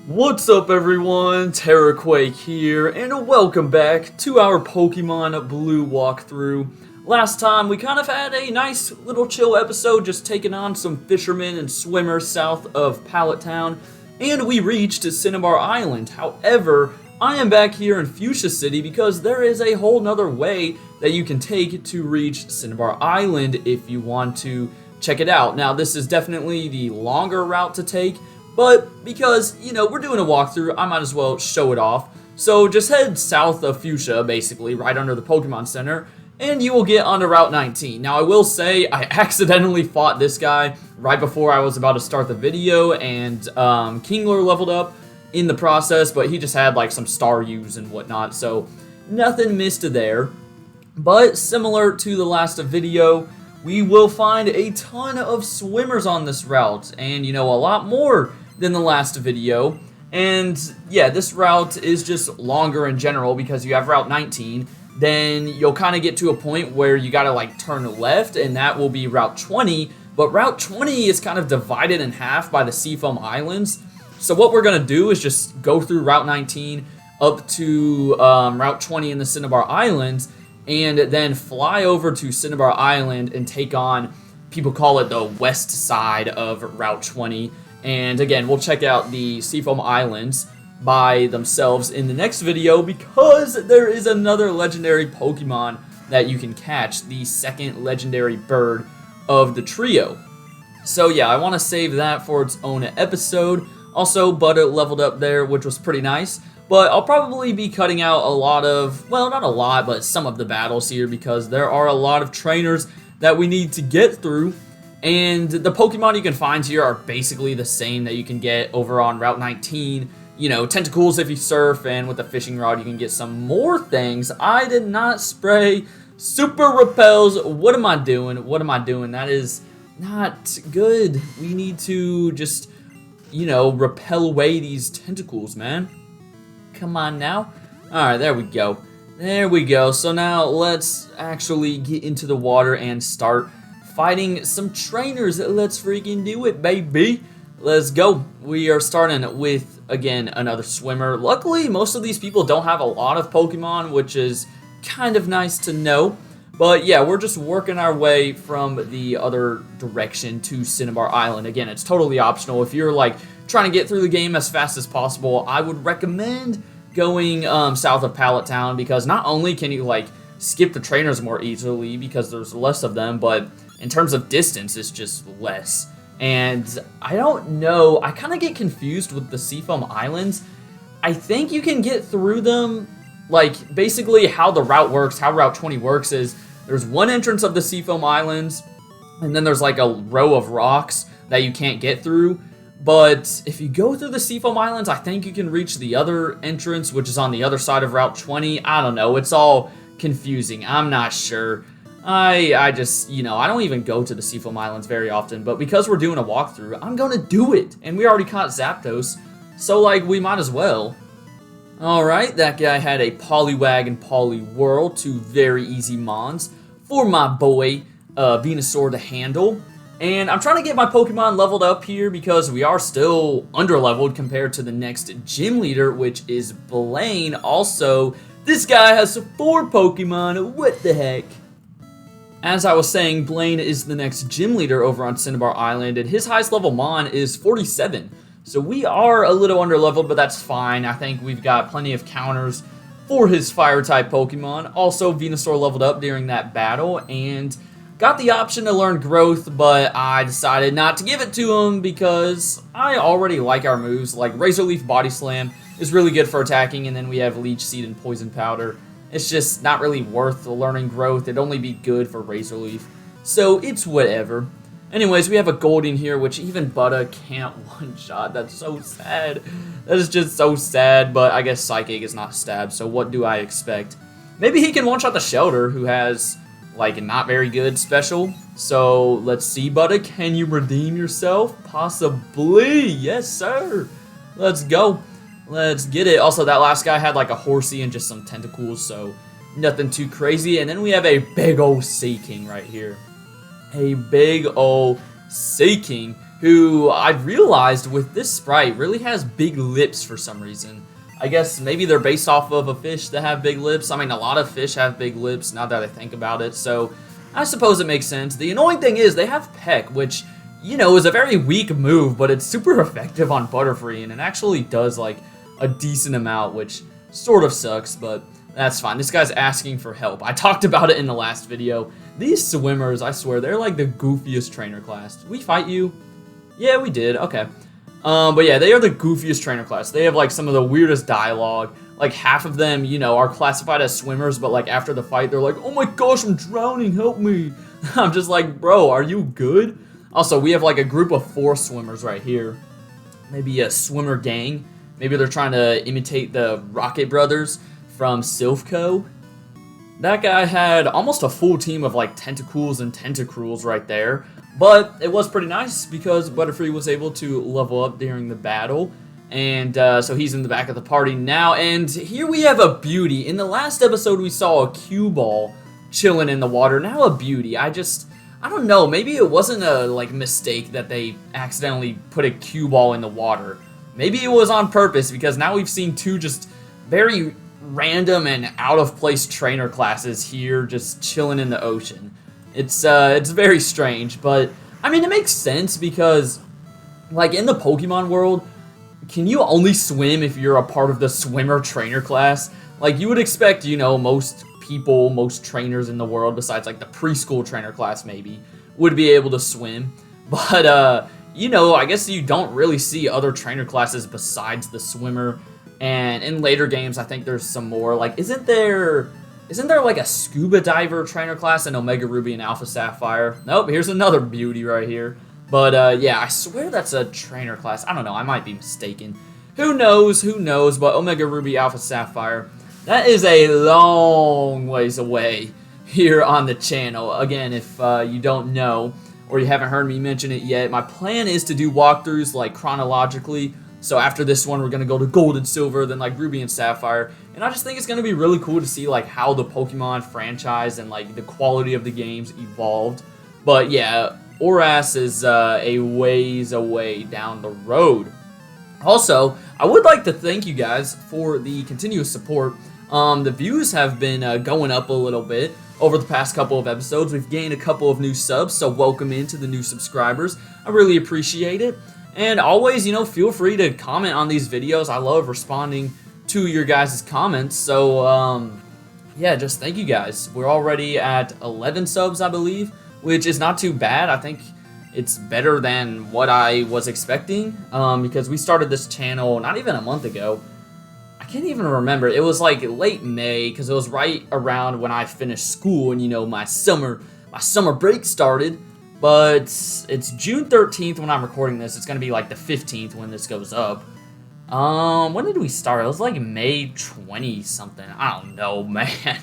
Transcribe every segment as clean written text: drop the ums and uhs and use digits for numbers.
What's up everyone, Terraquake here, and welcome back to our Pokemon Blue walkthrough. Last time we kind of had a nice little chill episode, just taking on some fishermen and swimmers south of Pallet Town, and we reached Cinnabar Island. However, I am back here in Fuchsia City because there is a whole nother way that you can take to reach Cinnabar Island if you want to check it out. Now this is definitely the longer route to take, but because, we're doing a walkthrough, I might as well show it off. So just head south of Fuchsia, basically, right under the Pokemon Center, and you will get onto Route 19. Now, I will say, I accidentally fought this guy right before I was about to start the video, and Kingler leveled up in the process, but he just had, like, some Staryus and whatnot, so nothing missed there. But similar to the last video, we will find a ton of swimmers on this route, and, a lot more than the last video. And yeah, this route is just longer in general because you have Route 19. Then you'll kind of get to a point where you gotta like turn left, and that will be Route 20. But Route 20 is kind of divided in half by the Seafoam Islands. So what we're gonna do is just go through Route 19 up to Route 20 in the Cinnabar Islands, and then fly over to Cinnabar Island and take on, people call it the west side of Route 20. And again, we'll check out the Seafoam Islands by themselves in the next video because there is another legendary Pokemon that you can catch, the second legendary bird of the trio. So yeah, I want to save that for its own episode. Also, Butter leveled up there, which was pretty nice. But I'll probably be cutting out a lot of, well, not a lot, but some of the battles here because there are a lot of trainers that we need to get through. And the Pokemon you can find here are basically the same that you can get over on Route 19. Tentacles if you surf, and with the fishing rod you can get some more things. I did not spray Super Repels. What am I doing? What am I doing? That is not good. We need to just, repel away these tentacles, man. Come on now. Alright, there we go. There we go. So now let's actually get into the water and start fighting some trainers. Let's freaking do it, baby. Let's go. We are starting with, again, another swimmer. Luckily, most of these people don't have a lot of Pokemon, which is kind of nice to know. But yeah, we're just working our way from the other direction to Cinnabar Island. Again, it's totally optional. If you're like trying to get through the game as fast as possible, I would recommend going south of Pallet Town because not only can you like skip the trainers more easily because there's less of them, but in terms of distance, it's just less. And I don't know, I kind of get confused with the Seafoam Islands. I think you can get through them, like basically how the route works, how Route 20 works is there's one entrance of the Seafoam Islands, and then there's like a row of rocks that you can't get through. But if you go through the Seafoam Islands, I think you can reach the other entrance, which is on the other side of Route 20. I don't know, it's all confusing. I'm not sure. I just, I don't even go to the Seafoam Islands very often, but because we're doing a walkthrough, I'm gonna do it. And we already caught Zapdos, so like, we might as well. Alright, that guy had a Poliwag and Poliwhirl, two very easy mons for my boy, Venusaur to handle. And I'm trying to get my Pokemon leveled up here because we are still underleveled compared to the next gym leader, which is Blaine. Also, this guy has 4 Pokemon, what the heck? As I was saying, Blaine is the next gym leader over on Cinnabar Island, and his highest level Mon is 47. So we are a little underleveled, but that's fine. I think we've got plenty of counters for his Fire-type Pokemon. Also, Venusaur leveled up during that battle, and got the option to learn Growth, but I decided not to give it to him because I already like our moves. Like Razor Leaf Body Slam is really good for attacking, and then we have Leech Seed and Poison Powder. It's just not really worth learning Growth. It'd only be good for Razor Leaf. So it's whatever. Anyways, we have a Goldeen here, which even Butter can't one-shot. That's so sad. That is just so sad, but I guess Psychic is not stabbed, so what do I expect? Maybe he can one-shot the Shelter, who has, like, not very good special. So let's see, Butter. Can you redeem yourself? Possibly. Yes, sir. Let's go. Let's get it. Also, that last guy had like a horsey and just some tentacles, so nothing too crazy. And then we have a big old Sea King right here. A big old Sea King. who I realized with this sprite really has big lips for some reason. I guess maybe they're based off of a fish that have big lips. I mean, a lot of fish have big lips now that I think about it, so I suppose it makes sense. The annoying thing is they have peck, which, you know, is a very weak move, but it's super effective on Butterfree, and it actually does, like, a decent amount, which sort of sucks, but that's fine. This guy's asking for help. I talked about it in the last video. These swimmers, I swear, they're like the goofiest trainer class. Did we fight you? Yeah, we did. Okay. But yeah, they are the goofiest trainer class. They have like some of the weirdest dialogue. Like half of them, you know, are classified as swimmers, but like after the fight, they're like, "Oh my gosh, I'm drowning, help me." I'm just like, bro, are you good? Also, we have like a group of 4 swimmers right here. Maybe a swimmer gang. Maybe they're trying to imitate the Rocket Brothers from Silphco. That guy had almost a full team of like Tentacools and Tentacruels right there. But it was pretty nice because Butterfree was able to level up during the battle. And so he's in the back of the party now. And here we have a beauty. In the last episode, we saw a cue ball chilling in the water. Now a beauty. I don't know. Maybe it wasn't a like mistake that they accidentally put a cue ball in the water. Maybe it was on purpose because now we've seen 2 just very random and out of place trainer classes here just chilling in the ocean. It's very strange, but I mean it makes sense because like in the Pokemon world, can you only swim if you're a part of the swimmer trainer class? Like you would expect, you know, most people, most trainers in the world besides like the preschool trainer class maybe would be able to swim. But you know, I guess you don't really see other trainer classes besides the swimmer. And in later games, I think there's some more. Like, isn't there like a scuba diver trainer class in Omega Ruby and Alpha Sapphire? Nope, here's another beauty right here. But yeah, I swear that's a trainer class. I don't know, I might be mistaken. Who knows, but Omega Ruby, Alpha Sapphire, that is a long ways away here on the channel. Again, if you don't know, or you haven't heard me mention it yet, my plan is to do walkthroughs like chronologically. So after this one, we're going to go to Gold and Silver, then like Ruby and Sapphire. And I just think it's going to be really cool to see like how the Pokemon franchise and like the quality of the games evolved. But yeah, Oras is a ways away down the road. Also, I would like to thank you guys for the continuous support. The views have been going up a little bit over the past couple of episodes. We've gained a couple of new subs, so welcome into the new subscribers. I really appreciate it. And always, you know, feel free to comment on these videos. I love responding to your guys' comments. So, yeah, just thank you guys. We're already at 11 subs, I believe, which is not too bad. I think it's better than what I was expecting because we started this channel not even a month ago. I can't even remember. It was like late May because it was right around when I finished school and, you know, my summer break started. But it's June 13th when I'm recording this. It's going to be like the 15th when this goes up. When did we start? It was like May 20-something. I don't know, man.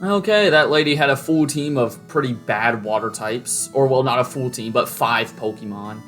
Okay, that lady had a full team of pretty bad water types. Or, well, not a full team, but 5 Pokemon.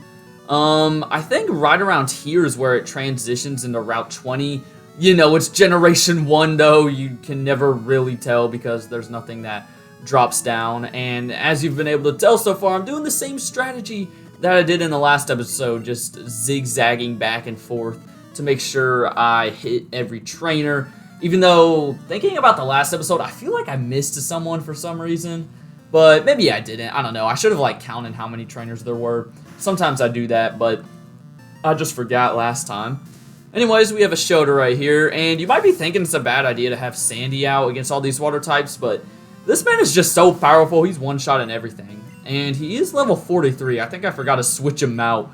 I think right around here is where it transitions into Route 20. You know, it's Generation 1, though. You can never really tell because there's nothing that drops down, and as you've been able to tell so far, I'm doing the same strategy that I did in the last episode, just zigzagging back and forth to make sure I hit every trainer. Even though, thinking about the last episode, I feel like I missed someone for some reason, but maybe I didn't. I don't know. I should have like counted how many trainers there were. Sometimes I do that, but I just forgot last time. Anyways, we have a Shota right here, and you might be thinking it's a bad idea to have Sandy out against all these water types, but this man is just so powerful. He's one-shot in everything. And he is level 43. I think I forgot to switch him out.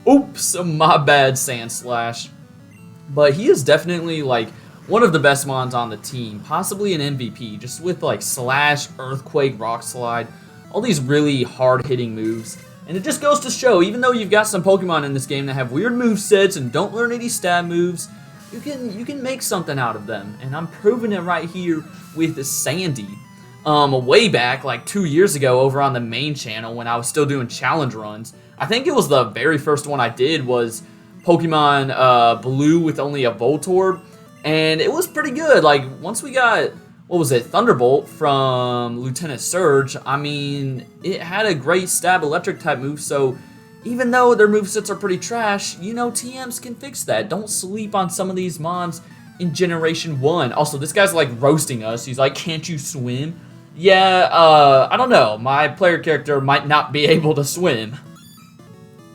Oops, my bad, Sandslash. But he is definitely, like, one of the best mons on the team. Possibly an MVP. Just with, like, Slash, Earthquake, Rock Slide. All these really hard-hitting moves. And it just goes to show, even though you've got some Pokemon in this game that have weird movesets and don't learn any stab moves, you can make something out of them. And I'm proving it right here with Sandy. Way back, like 2 years ago, over on the main channel when I was still doing challenge runs. I think it was the very first one I did was Pokemon Blue with only a Voltorb, and it was pretty good. Like, once we got, what was it, Thunderbolt from Lieutenant Surge, I mean, it had a great stab electric type move, so even though their movesets are pretty trash, you know, TMs can fix that. Don't sleep on some of these mons in Generation 1. Also, this guy's like roasting us. He's like, can't you swim? Yeah, I don't know. My player character might not be able to swim.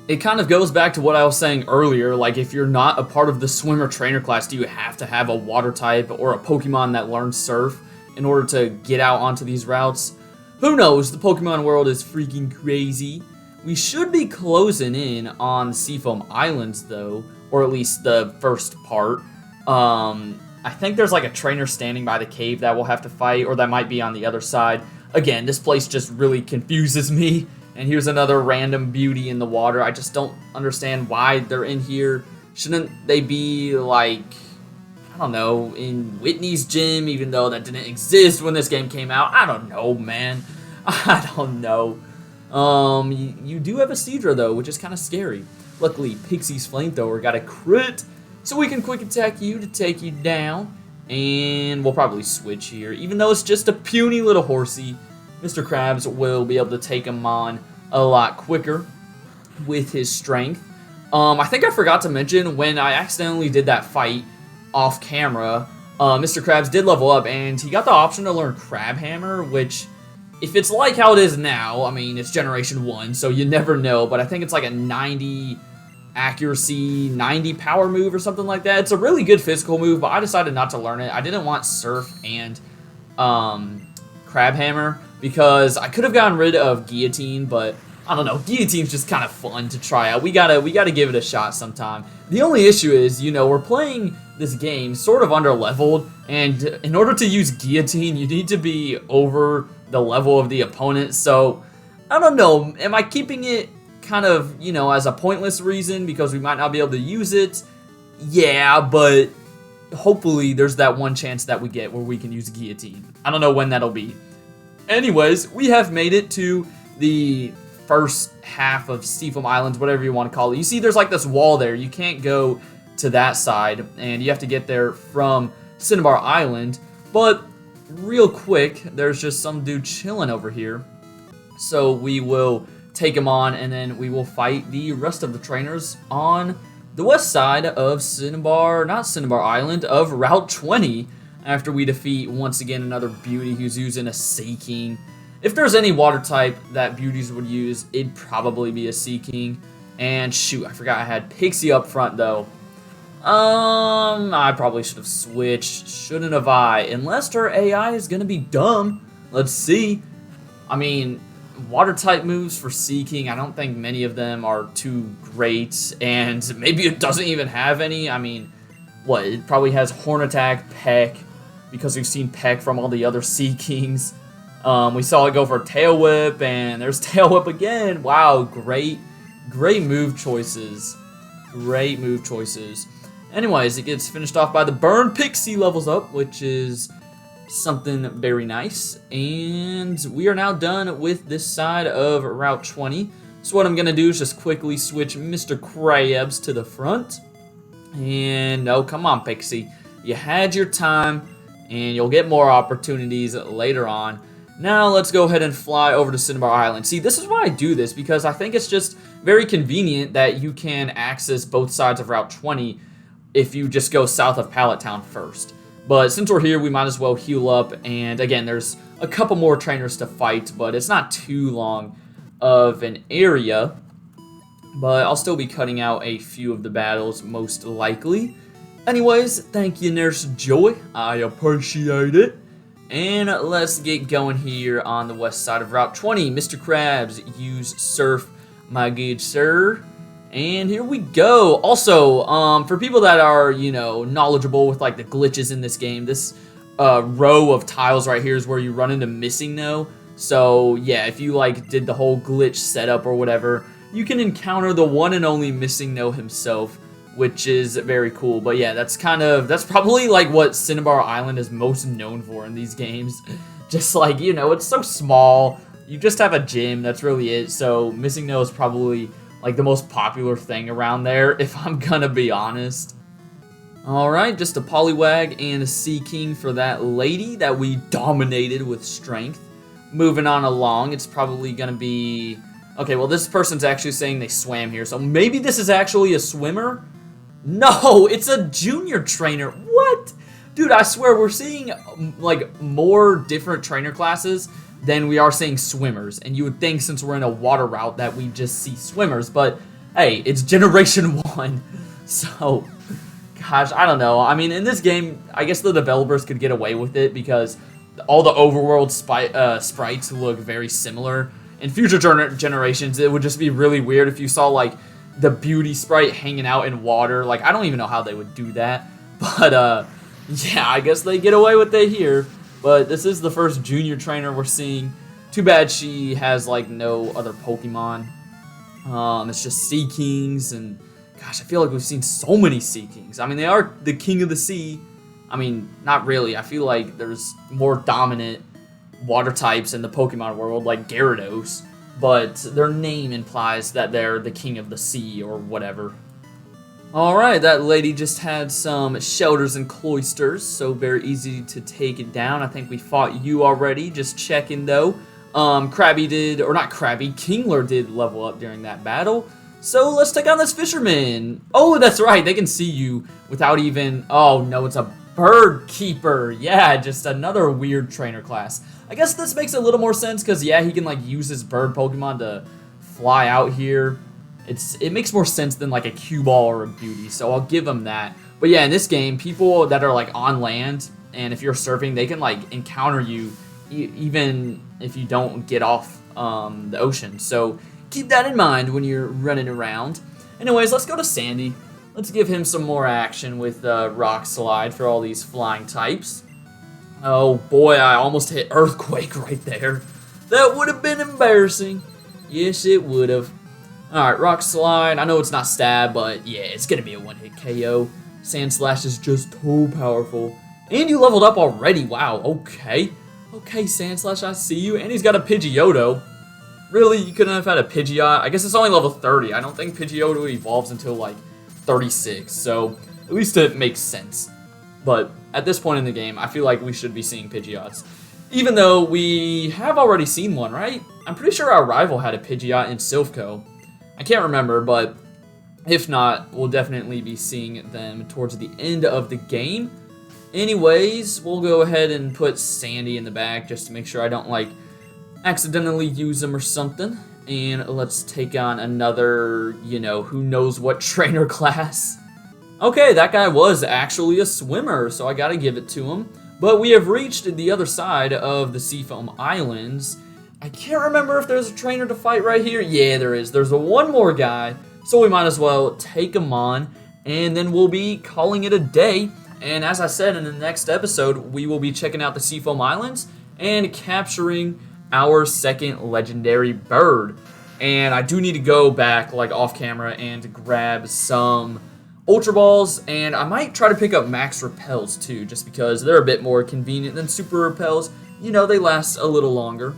It kind of goes back to what I was saying earlier, like if you're not a part of the swimmer trainer class, do you have to have a water type or a Pokemon that learns surf in order to get out onto these routes? Who knows? The Pokemon world is freaking crazy. We should be closing in on Seafoam Islands though, or at least the first part. I think there's like a trainer standing by the cave that we'll have to fight, or that might be on the other side. Again, this place just really confuses me. And here's another random beauty in the water. I just don't understand why they're in here. Shouldn't they be like, I don't know, in Whitney's gym, even though that didn't exist when this game came out? I don't know, man. I don't know. You do have a Seadra though, which is kind of scary. Luckily, Pixie's flamethrower got a crit, so we can quick attack you to take you down. And we'll probably switch here. Even though it's just a puny little horsey, Mr. Krabs will be able to take him on a lot quicker with his strength. I think I forgot to mention when I accidentally did that fight off camera, Mr. Krabs did level up and he got the option to learn Crab Hammer, which if it's like how it is now, I mean, it's Generation 1, so you never know, but I think it's like a 90 accuracy, 90 power move or something like that. It's a really good physical move, but I decided not to learn it. I didn't want Surf and Crab Hammer because I could have gotten rid of Guillotine, but I don't know. Guillotine's just kind of fun to try out. We gotta give it a shot sometime. The only issue is, you know, we're playing this game sort of under-leveled, and in order to use Guillotine, you need to be over the level of the opponent, so I don't know. Am I keeping it kind of, you know, as a pointless reason because we might not be able to use it? Yeah, but hopefully there's that one chance that we get where we can use Guillotine. I don't know when that'll be. Anyways, we have made it to the first half of Seafoam Islands, whatever you want to call it. You see there's like this wall there. You can't go to that side, and you have to get there from Cinnabar Island. But real quick, there's just some dude chilling over here. So we will take him on, and then we will fight the rest of the trainers on the west side of Cinnabar, not Cinnabar Island, of Route 20. After we defeat, once again, another beauty who's using a Seaking. If there's any water type that beauties would use, it'd probably be a Seaking. And shoot, I forgot I had Pixie up front, though. I probably should have switched. Shouldn't have I? Unless her AI is going to be dumb. Let's see. I mean, water type moves for Seaking, I don't think many of them are too great. And maybe it doesn't even have any. I mean, what? It probably has Horn Attack, Peck, because we've seen Peck from all the other Seakings. We saw it go for Tail Whip, and there's Tail Whip again. Wow, great move choices. Great move choices. Anyways, it gets finished off by the Burn. Pixie levels up, which is something very nice. And we are now done with this side of Route 20. So what I'm going to do is just quickly switch Mr. Krabs to the front. And, oh, come on, Pixie. You had your time, and you'll get more opportunities later on. Now let's go ahead and fly over to Cinnabar Island. See, this is why I do this, because I think it's just very convenient that you can access both sides of Route 20 if you just go south of Pallet Town first. But since we're here, we might as well heal up, and again, there's a couple more trainers to fight, but it's not too long of an area. But I'll still be cutting out a few of the battles, most likely. Anyways, thank you, Nurse Joy. I appreciate it. And let's get going here on the west side of Route 20. Mr. Krabs, use Surf, my good sir. And here we go. Also, for people that are, you know, knowledgeable with like the glitches in this game, this row of tiles right here is where you run into Missing No. So yeah, if you like did the whole glitch setup or whatever, you can encounter the one and only Missing No himself, which is very cool. But yeah, that's probably like what Cinnabar Island is most known for in these games. Just like, you know, it's so small. You just have a gym, that's really it. So Missing No is probably like the most popular thing around there, if I'm gonna be honest. Alright, just a Poliwag and a Seaking for that lady that we dominated with strength. Moving on along, it's probably gonna be Okay, well, this person's actually saying they swam here, so maybe this is actually a swimmer? No, it's a junior trainer. What? Dude, I swear we're seeing, like, more different trainer classes than we are seeing swimmers. And you would think since we're in a water route that we just see swimmers, but hey, it's Generation 1. So, gosh, I don't know. I mean, in this game, I guess the developers could get away with it because all the overworld sprites look very similar. In future generations, it would just be really weird if you saw, like, the beauty sprite hanging out in water. Like, I don't even know how they would do that. But, yeah, I guess they get away with it here. But this is the first junior trainer we're seeing. Too bad she has, like, no other Pokemon. It's just Sea Kings, and gosh, I feel like we've seen so many Sea Kings. I mean, they are the king of the sea. I mean, not really. I feel like there's more dominant water types in the Pokemon world, like Gyarados, but their name implies that they're the king of the sea or whatever. Alright, that lady just had some shelters and cloisters, so very easy to take it down. I think we fought you already, just checking though. Krabby did, or not Krabby, Kingler did level up during that battle. So let's take on this fisherman. Oh, that's right, they can see you without even, oh no, it's a bird keeper. Yeah, just another weird trainer class. I guess this makes a little more sense because, yeah, he can like use his bird Pokemon to fly out here. It makes more sense than like a cue ball or a beauty, so I'll give him that. But yeah, in this game, people that are like on land, and if you're surfing, they can like encounter you even if you don't get off the ocean. So keep that in mind when you're running around. Anyways, let's go to Sandy. Let's give him some more action with Rock Slide for all these flying types. Oh boy, I almost hit Earthquake right there. That would have been embarrassing. Yes, it would have. Alright, Rock Slide. I know it's not stab, but yeah, it's gonna be a one-hit KO. Sand Slash is just too powerful. And you leveled up already. Wow, okay. Okay, Sand Slash, I see you. And he's got a Pidgeotto. Really, you couldn't have had a Pidgeot? I guess it's only level 30. I don't think Pidgeotto evolves until, like, 36. So, at least it makes sense. But at this point in the game, I feel like we should be seeing Pidgeots. Even though we have already seen one, right? I'm pretty sure our rival had a Pidgeot in Silphco. I can't remember, but if not, we'll definitely be seeing them towards the end of the game. Anyways, we'll go ahead and put Sandy in the back just to make sure I don't, like, accidentally use him or something. And let's take on another, you know, who knows what trainer class. Okay, that guy was actually a swimmer, so I gotta give it to him. But we have reached the other side of the Seafoam Islands. I can't remember if there's a trainer to fight right here. Yeah, there is. There's one more guy, so we might as well take him on, and then we'll be calling it a day. And as I said, in the next episode, we will be checking out the Seafoam Islands and capturing our second legendary bird. And I do need to go back, like, off camera and grab some Ultra Balls, and I might try to pick up Max Repels too, just because they're a bit more convenient than Super Repels. You know, they last a little longer,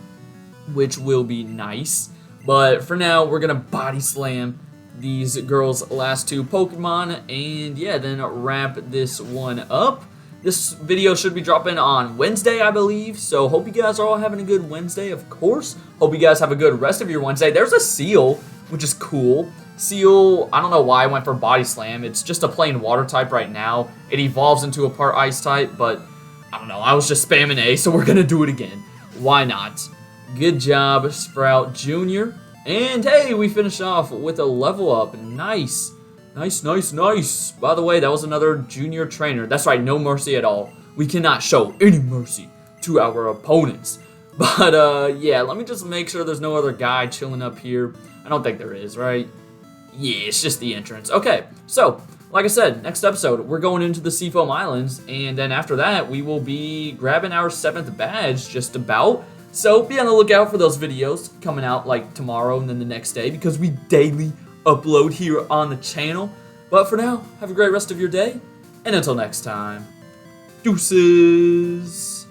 which will be nice. But for now, we're gonna body slam these girls' last two Pokemon, and yeah, then wrap this one up. This video should be dropping on Wednesday, I believe, so hope you guys are all having a good Wednesday, of course. Hope you guys have a good rest of your Wednesday. There's a Seal, which is cool. Seal, I don't know why I went for Body Slam. It's just a plain water type right now. It evolves into a part ice type, but I don't know. I was just spamming A, so we're gonna do it again. Why not? Good job, Sprout Jr. And hey, we finished off with a level up. Nice. Nice, nice, nice. By the way, that was another junior trainer. That's right, no mercy at all. We cannot show any mercy to our opponents. But, yeah, let me just make sure there's no other guy chilling up here. I don't think there is, right? Yeah, it's just the entrance. Okay, so, like I said, next episode, we're going into the Seafoam Islands, and then after that, we will be grabbing our 7th badge just about. So, be on the lookout for those videos coming out, like, tomorrow and then the next day, because we daily upload here on the channel. But for now, have a great rest of your day, and until next time, deuces!